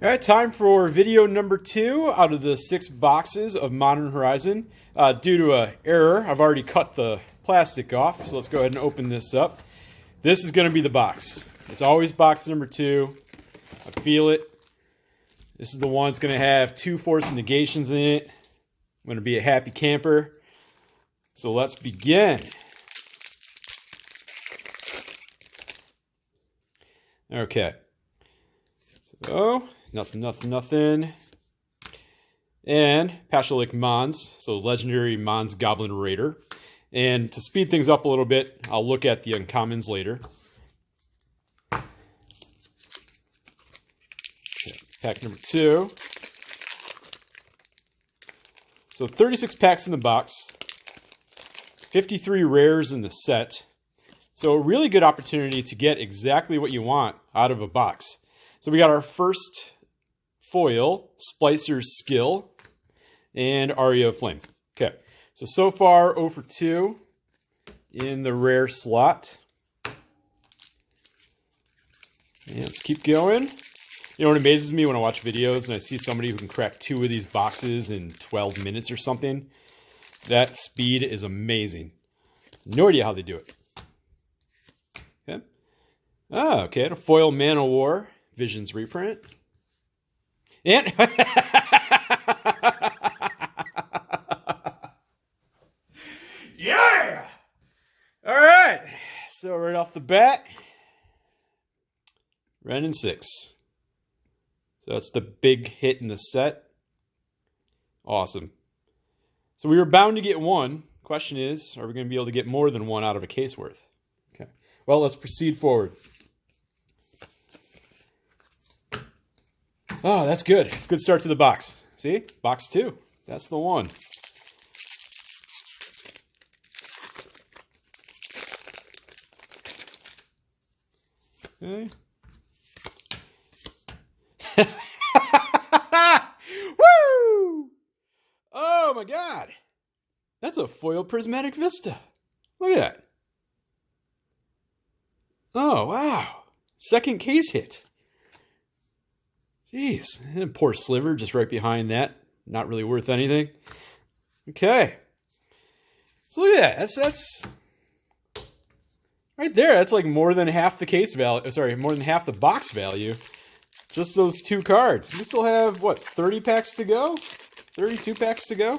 All right, time for video number 2 out of the 6 boxes of Modern Horizon. Due to an error, I've already cut the plastic off, so let's go ahead and open this up. This is going to be the box. It's always box number 2. I feel it. This is the one that's going to have 2 force negations in it. I'm going to be a happy camper. So let's begin. Okay. So, nothing. And Pashalik Mons, so legendary Mons Goblin Raider. And to speed things up a little bit, I'll look at the uncommons later. Okay, pack number 2. So 36 packs in the box. 53 rares in the set. So a really good opportunity to get exactly what you want out of a box. So we got our first foil, Splicer's Skill, and Aria of Flame. Okay, so far 0 for 2 in the rare slot. And let's keep going. You know what amazes me when I watch videos and I see somebody who can crack 2 of these boxes in 12 minutes or something? That speed is amazing. No idea how they do it. Okay. Okay, a foil Mana War. Visions reprint. And yeah! All right. So right off the bat, Ren and 6. So that's the big hit in the set. Awesome. So we were bound to get one. Question is, are we going to be able to get more than one out of a case worth? Okay. Well, let's proceed forward. Oh, that's good. It's a good start to the box. See? Box 2. That's the one. Okay. Woo! Oh my god. That's a foil Prismatic Vista. Look at that. Oh, wow. Second case hit. Jeez, and poor Sliver just right behind that. Not really worth anything. Okay. So look at that. That's right there. That's like more than half the case value. Sorry, more than half the box value. Just those 2 cards. We still have, what, 30 packs to go? 32 packs to go?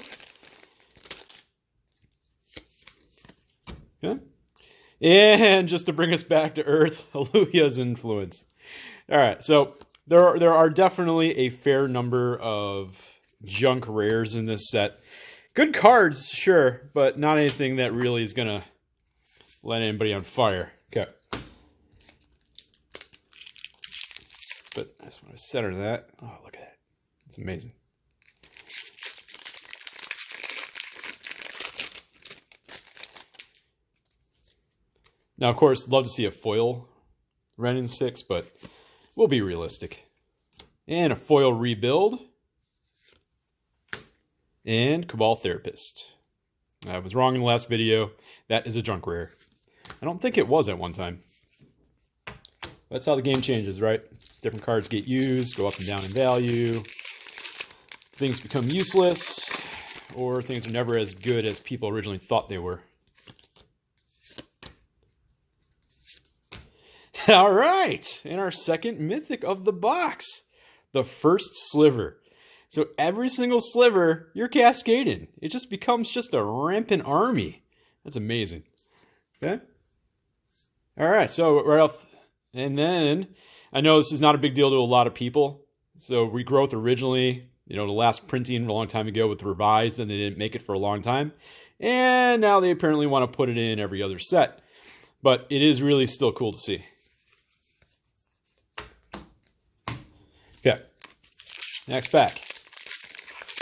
Okay. And just to bring us back to Earth, Aluya's Influence. All right, so there are definitely a fair number of junk rares in this set. Good cards, sure, but not anything that really is going to let anybody on fire. Okay. But I just want to center that. Oh, look at that. It's amazing. Now, of course, love to see a foil Ren and 6, but we'll be realistic. And a foil Rebuild. And Cabal Therapist. I was wrong in the last video. That is a junk rare. I don't think it was at one time. That's how the game changes, right? Different cards get used, go up and down in value. Things become useless, or things are never as good as people originally thought they were. All right, and our second mythic of the box, the first sliver. So every single sliver, you're cascading. It just becomes just a rampant army. That's amazing. Okay. All right, so right off, and then I know this is not a big deal to a lot of people. So Regrowth originally, the last printing a long time ago with Revised, and they didn't make it for a long time. And now they apparently want to put it in every other set. But it is really still cool to see. Okay, next pack.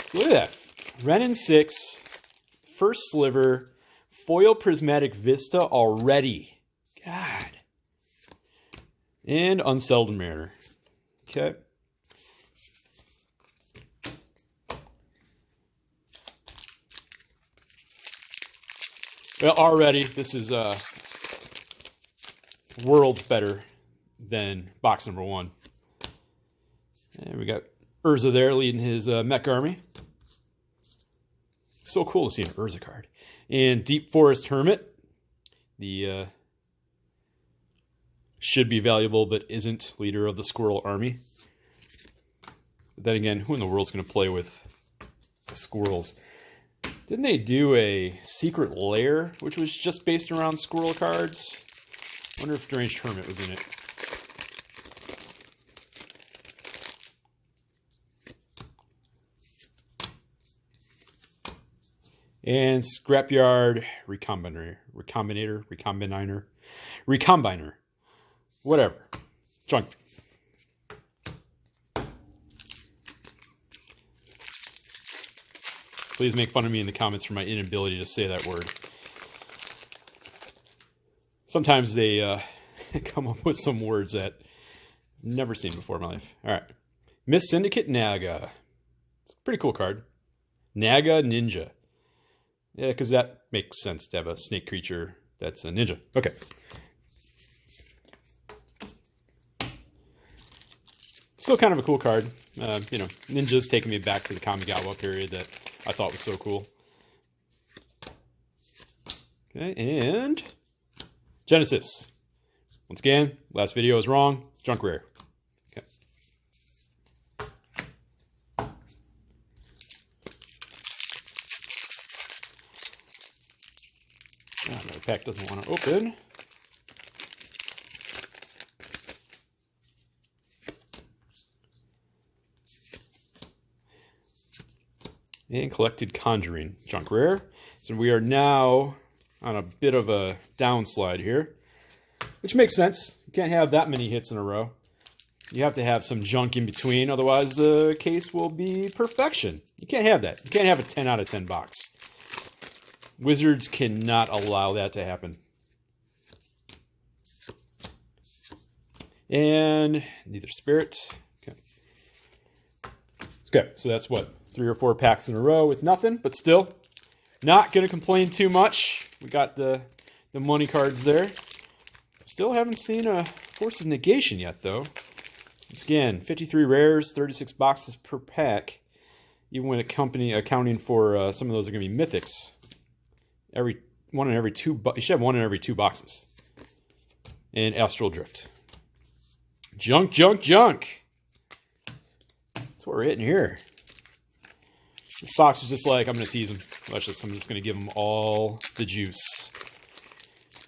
So look at that. Ren and 6, first sliver, foil Prismatic Vista already. God. And Unsettled Mariner. Okay. Well, already, this is worlds better than box number 1. And we got Urza there leading his mech army. So cool to see an Urza card. And Deep Forest Hermit. The should be valuable, but isn't leader of the Squirrel army. But then again, who in the world's going to play with the squirrels? Didn't they do a Secret Lair, which was just based around squirrel cards? I wonder if Deranged Hermit was in it. And Scrapyard Recombiner. Whatever. Junk. Please make fun of me in the comments for my inability to say that word. Sometimes they come up with some words that I've never seen before in my life. All right. Miss Syndicate Naga. It's a pretty cool card. Naga Ninja. Yeah, because that makes sense to have a snake creature that's a ninja. Okay. Still kind of a cool card. You know, Ninja's taking me back to the Kamigawa period that I thought was so cool. Okay, and Genesis. Once again, last video was wrong. Junk rare. Okay. Another pack doesn't want to open. And collected Conjuring, junk rare. So we are now on a bit of a downslide here, which makes sense. You can't have that many hits in a row. You have to have some junk in between, otherwise the case will be perfection. You can't have that. You can't have a 10 out of 10 box. Wizards cannot allow that to happen. And neither spirit. Okay. Okay, so that's what? 3 or 4 packs in a row with nothing, but still not going to complain too much. We got the money cards there. Still haven't seen a Force of Negation yet, though. Once again, 53 rares, 36 boxes per pack. Even when accounting for some of those are going to be mythics. You should have one in every 2 boxes. And Astral Drift. Junk, junk, junk. That's what we're hitting here. This box was just like, I'm going to tease him. I'm just going to give him all the juice.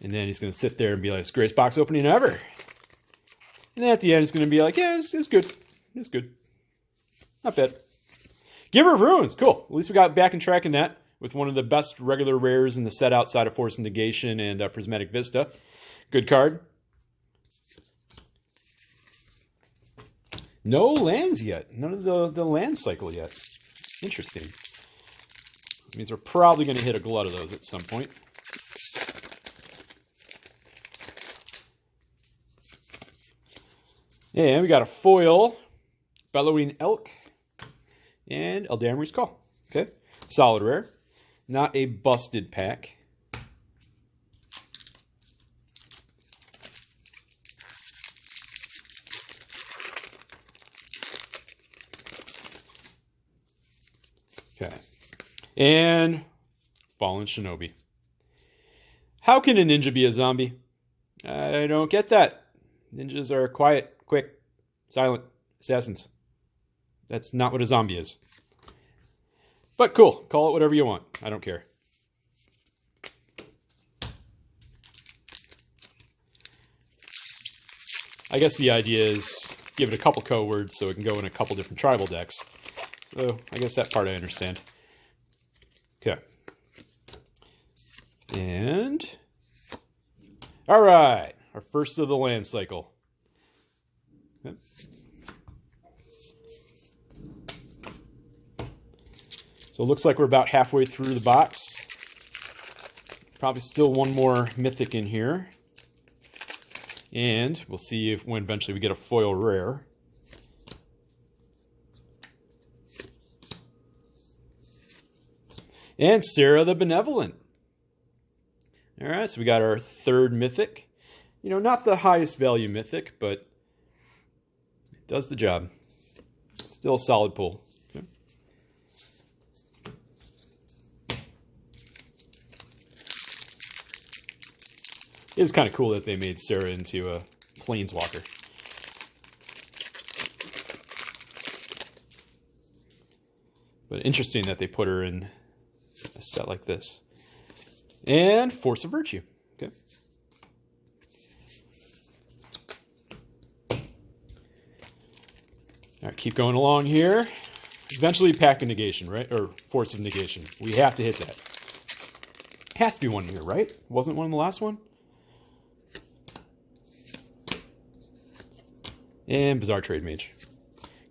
And then he's going to sit there and be like, it's the greatest box opening ever. And then at the end, he's going to be like, yeah, it was good. It was good. Not bad. Giver of Ruins. Cool. At least we got back in track in that with one of the best regular rares in the set outside of Force of Negation and Prismatic Vista. Good card. No lands yet. None of the land cycle yet. Interesting. That means we're probably going to hit a glut of those at some point. And we got a foil, Bellowing Elk, and Eldamri's Call. Okay, solid rare. Not a busted pack. Okay. And Fallen Shinobi. How can a ninja be a zombie? I don't get that. Ninjas are quiet, quick, silent assassins. That's not what a zombie is. But cool. Call it whatever you want. I don't care. I guess the idea is give it a couple code words so it can go in a couple different tribal decks. So I guess that part I understand. Okay. And all right, our first of the land cycle. Yep. So it looks like we're about halfway through the box. Probably still one more mythic in here. And we'll see if when eventually we get a foil rare. And Sarah the Benevolent. All right, so we got our third mythic. You know, not the highest value mythic, but it does the job. Still a solid pull. Okay. It's kind of cool that they made Sarah into a planeswalker. But interesting that they put her in a set like this. And Force of Virtue. Okay. All right, keep going along here. Eventually Pact of Negation, right? Or Force of Negation. We have to hit that. Has to be one here, right? Wasn't one in the last one? And Bizarre Trade Mage.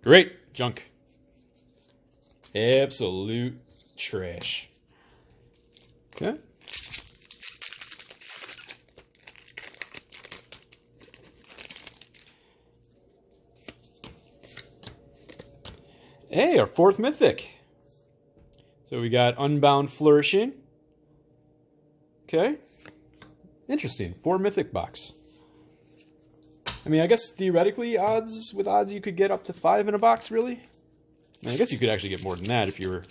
Great. Junk. Absolute trash. Okay. Hey, our fourth mythic. So we got Unbound Flourishing. Okay. Interesting. 4 mythic box. I mean, I guess theoretically, with odds, you could get up to 5 in a box, really? I mean, I guess you could actually get more than that if you were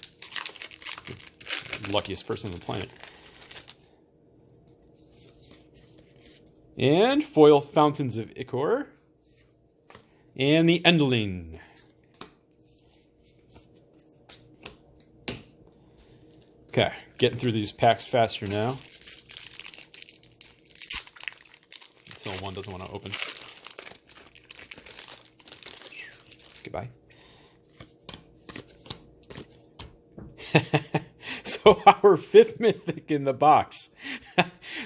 the luckiest person on the planet. And foil Fountains of Ichor. And the Endling. Okay, getting through these packs faster now. Until one doesn't want to open. Goodbye. So our 5th mythic in the box.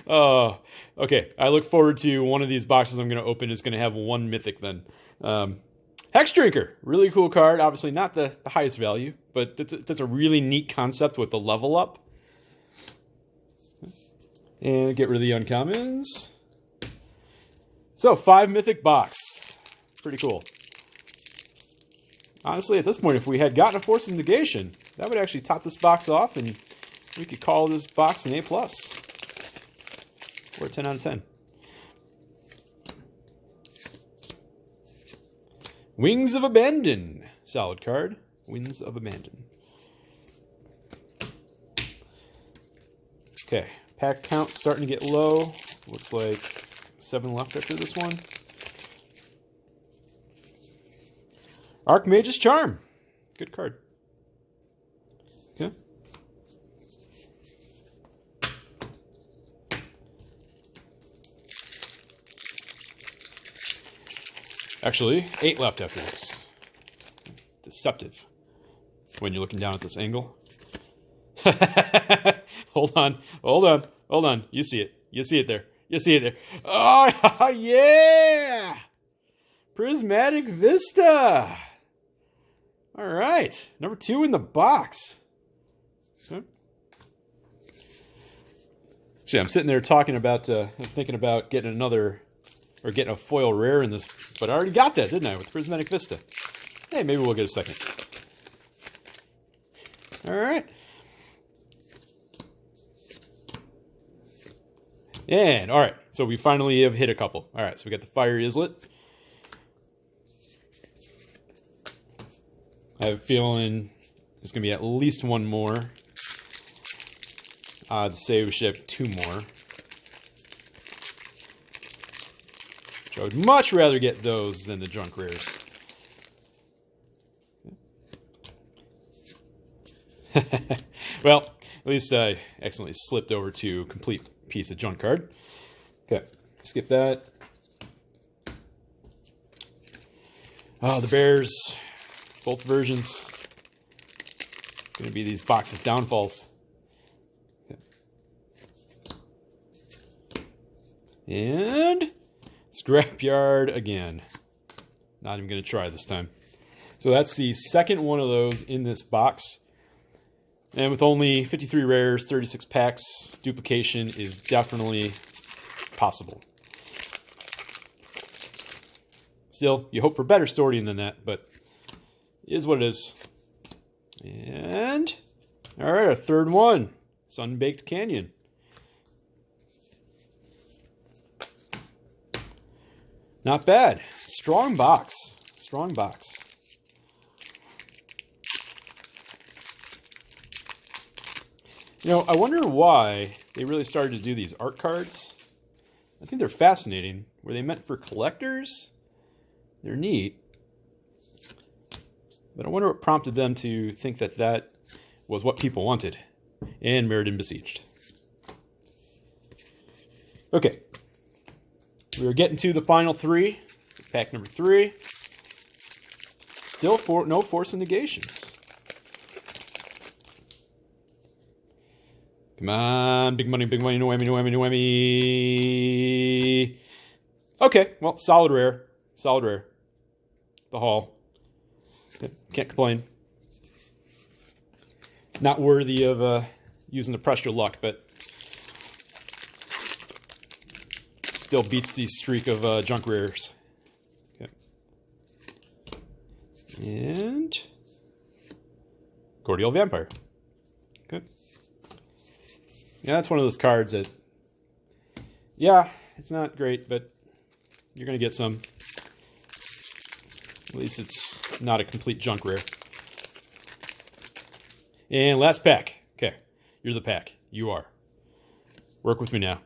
Oh, okay. I look forward to one of these boxes I'm going to open is going to have 1 mythic then. Hex Drinker, really cool card. Obviously not the highest value, but that's a really neat concept with the level up. And get rid of the uncommons. So 5 mythic box. Pretty cool. Honestly, at this point, if we had gotten a Force of Negation, that would actually top this box off, and we could call this box an A+. Or a 10 out of 10. Wings of Abandon. Solid card. Wings of Abandon. Okay. Pack count starting to get low. Looks like 7 left after this one. Archmage's Charm. Good card. Okay. Actually, 8 left after this. Deceptive. When you're looking down at this angle. Hold on. Hold on. Hold on. You see it. You see it there. You see it there. Oh, yeah! Prismatic Vista. All right. Number 2 in the box. Okay. Actually, I'm sitting there talking about, thinking about getting another, or getting a foil rare in this, but I already got that, didn't I, with Prismatic Vista. Hey, maybe we'll get a second. All right. And, all right, so we finally have hit a couple. All right, so we got the Fire Islet. I have a feeling there's going to be at least 1 more. Odds say we should have 2 more. I would much rather get those than the junk rares. Well, at least I accidentally slipped over to complete piece of junk card. Okay, skip that. Oh, the Bears. Both versions. Going to be these boxes downfalls. Okay. And Scrapyard again. Not even going to try this time. So that's the second one of those in this box. And with only 53 rares, 36 packs, duplication is definitely possible. Still, you hope for better sorting than that, but it is what it is. And, all right, our third one, Sunbaked Canyon. Not bad. Strong box. Strong box. You know, I wonder why they really started to do these art cards. I think they're fascinating. Were they meant for collectors? They're neat. But I wonder what prompted them to think that that was what people wanted. And Meriden Besieged. Okay. We are getting to the final three. So pack number 3. Still no Force of Negations. Come on, big money, no whammy, no whammy, no whammy. Okay, well, solid rare. Solid rare. The Hall. Can't complain. Not worthy of using the pressure luck, but still beats the streak of junk rares. Okay. And Cordial Vampire. Good. Yeah, that's one of those cards that, yeah, it's not great, but you're going to get some. At least it's not a complete junk rare. And last pack. Okay, you're the pack. You are. Work with me now.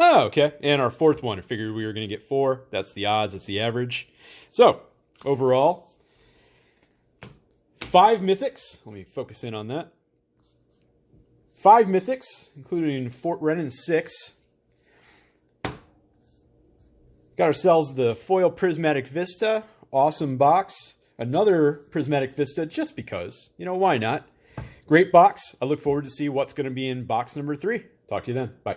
Oh, okay. And our fourth one. I figured we were going to get 4. That's the odds. That's the average. So, overall, 5 mythics. Let me focus in on that. 5 mythics, including Fort Renin 6. Got ourselves the foil Prismatic Vista. Awesome box. Another Prismatic Vista just because. You know, why not? Great box. I look forward to see what's going to be in box number 3. Talk to you then. Bye.